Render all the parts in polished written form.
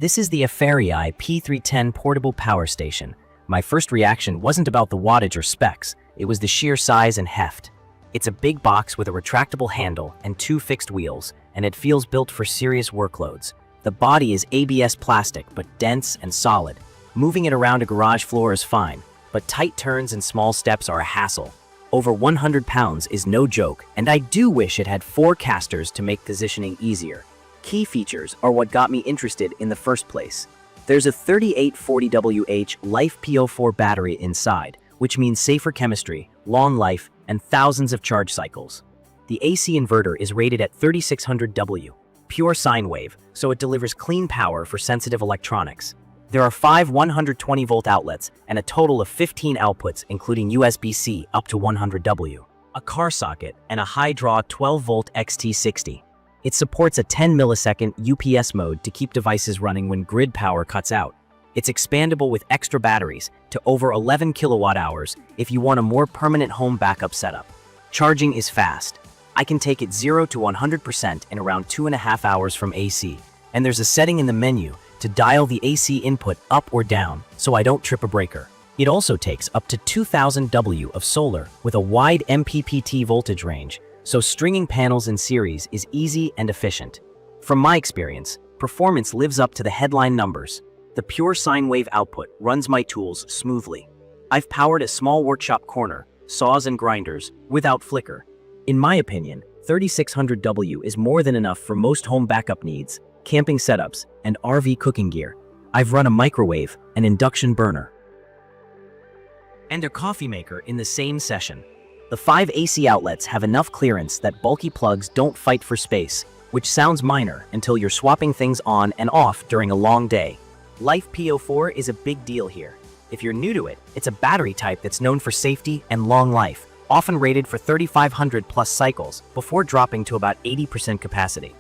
This is the AFERIY P310 portable power station. My first reaction wasn't about the wattage or specs, it was the sheer size and heft. It's a big box with a retractable handle and 2 fixed wheels, and it feels built for serious workloads. The body is ABS plastic, but dense and solid. Moving it around a garage floor is fine, but tight turns and small steps are a hassle. Over 100 pounds is no joke, and I do wish it had 4 casters to make positioning easier. Key features are what got me interested in the first place. There's a 3800W LiFePO4 battery inside, which means safer chemistry, long life, and thousands of charge cycles. The AC inverter is rated at 3600W, pure sine wave, so it delivers clean power for sensitive electronics. There are 5 120-volt outlets and a total of 15 outputs, including USB-C up to 100W, a car socket, and a high-draw 12-volt XT60. It supports a 10 millisecond UPS mode to keep devices running when grid power cuts out. It's expandable with extra batteries to over 11 kilowatt hours if you want a more permanent home backup setup. Charging is fast. I can take it 0 to 100% in around 2.5 hours from AC, and there's a setting in the menu to dial the AC input up or down so I don't trip a breaker. It also takes up to 2000 W of solar with a wide MPPT voltage range, so stringing panels in series is easy and efficient. From my experience, performance lives up to the headline numbers. The pure sine wave output runs my tools smoothly. I've powered a small workshop corner, saws and grinders, without flicker. In my opinion, 3600W is more than enough for most home backup needs, camping setups, and RV cooking gear. I've run a microwave, an induction burner, and a coffee maker in the same session. The 5 AC outlets have enough clearance that bulky plugs don't fight for space, which sounds minor until you're swapping things on and off during a long day. LiFePO4 is a big deal here. If you're new to it, it's a battery type that's known for safety and long life, often rated for 3,500 plus cycles before dropping to about 80% capacity.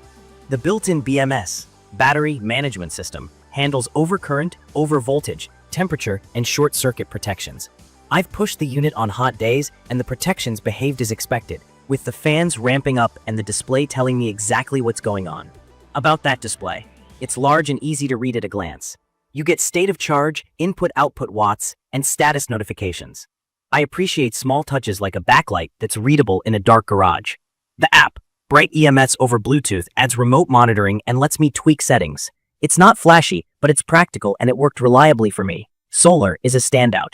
The built-in BMS, battery management system, handles overcurrent, overvoltage, temperature, and short circuit protections. I've pushed the unit on hot days and the protections behaved as expected, with the fans ramping up and the display telling me exactly what's going on. About that display, it's large and easy to read at a glance. You get state of charge, input-output watts, and status notifications. I appreciate small touches like a backlight that's readable in a dark garage. The app, Bright EMS over Bluetooth, adds remote monitoring and lets me tweak settings. It's not flashy, but it's practical and it worked reliably for me. Solar is a standout.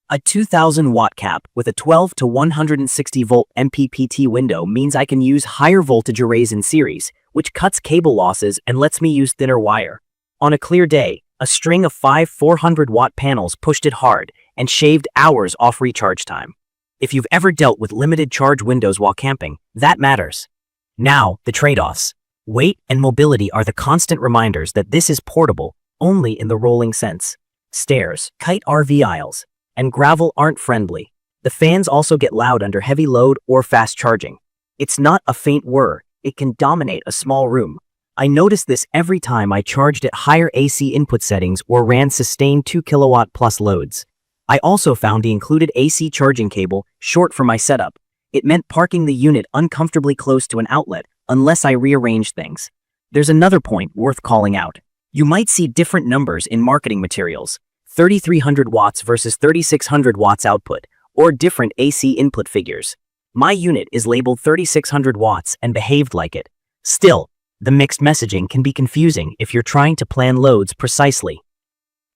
A 2000-watt cap with a 12 to 160-volt MPPT window means I can use higher voltage arrays in series, which cuts cable losses and lets me use thinner wire. On a clear day, a string of 5 400-watt panels pushed it hard and shaved hours off recharge time. If you've ever dealt with limited charge windows while camping, that matters. Now, the trade-offs. Weight and mobility are the constant reminders that this is portable, only in the rolling sense. Stairs, tight RV aisles, and gravel aren't friendly. The fans also get loud under heavy load or fast charging. It's not a faint whir, it can dominate a small room. I noticed this every time I charged at higher AC input settings or ran sustained 2 kilowatt plus loads. I also found the included AC charging cable short for my setup. It meant parking the unit uncomfortably close to an outlet unless I rearranged things. There's another point worth calling out. You might see different numbers in marketing materials. 3,300 watts versus 3,600 watts output, or different AC input figures. My unit is labeled 3,600 watts and behaved like it. Still, the mixed messaging can be confusing if you're trying to plan loads precisely.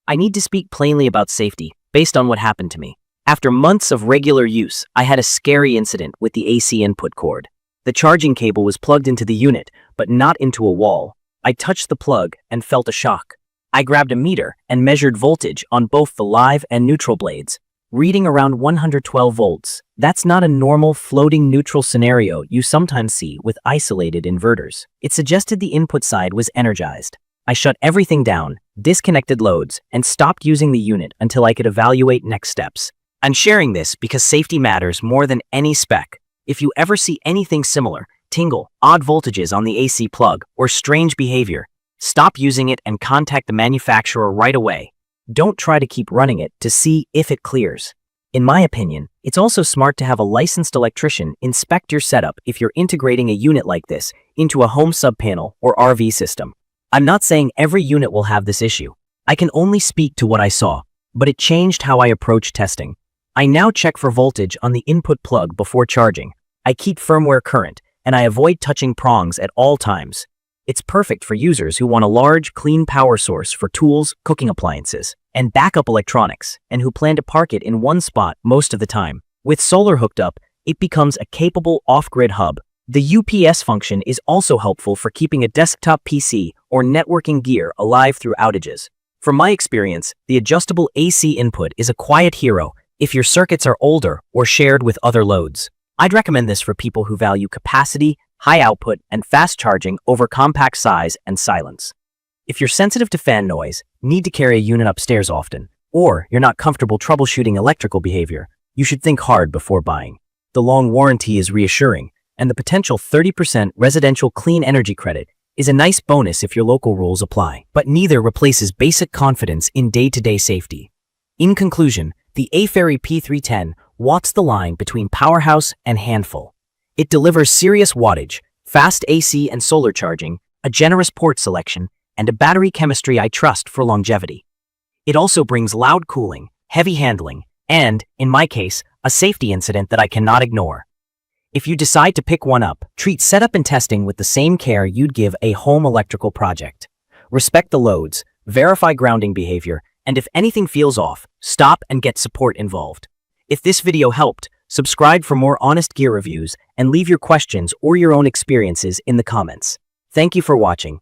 I need to speak plainly about safety, based on what happened to me. After months of regular use, I had a scary incident with the AC input cord. The charging cable was plugged into the unit, but not into a wall. I touched the plug and felt a shock. I grabbed a meter and measured voltage on both the live and neutral blades, reading around 112 volts. That's not a normal floating neutral scenario you sometimes see with isolated inverters. It suggested the input side was energized. I shut everything down, disconnected loads, and stopped using the unit until I could evaluate next steps. I'm sharing this because safety matters more than any spec. If you ever see anything similar, tingle, odd voltages on the AC plug, or strange behavior, stop using it and contact the manufacturer right away. Don't try to keep running it to see if it clears. In my opinion, it's also smart to have a licensed electrician inspect your setup if you're integrating a unit like this into a home subpanel or RV system. I'm not saying every unit will have this issue. I can only speak to what I saw, but it changed how I approach testing. I now check for voltage on the input plug before charging. I keep firmware current, and I avoid touching prongs at all times. It's perfect for users who want a large, clean power source for tools, cooking appliances, and backup electronics, and who plan to park it in one spot most of the time. With solar hooked up, it becomes a capable off-grid hub. The UPS function is also helpful for keeping a desktop PC or networking gear alive through outages. From my experience, the adjustable AC input is a quiet hero if your circuits are older or shared with other loads. I'd recommend this for people who value capacity, high output, and fast charging over compact size and silence. If you're sensitive to fan noise, need to carry a unit upstairs often, or you're not comfortable troubleshooting electrical behavior, you should think hard before buying. The long warranty is reassuring, and the potential 30% residential clean energy credit is a nice bonus if your local rules apply. But neither replaces basic confidence in day-to-day safety. In conclusion, the AFERY P310 walks the line between powerhouse and handful. It delivers serious wattage, fast AC and solar charging, a generous port selection, and a battery chemistry I trust for longevity. It also brings loud cooling, heavy handling, and, in my case, a safety incident that I cannot ignore. If you decide to pick one up, treat setup and testing with the same care you'd give a home electrical project. Respect the loads, verify grounding behavior, and if anything feels off, stop and get support involved. If this video helped, subscribe for more honest gear reviews and leave your questions or your own experiences in the comments. Thank you for watching.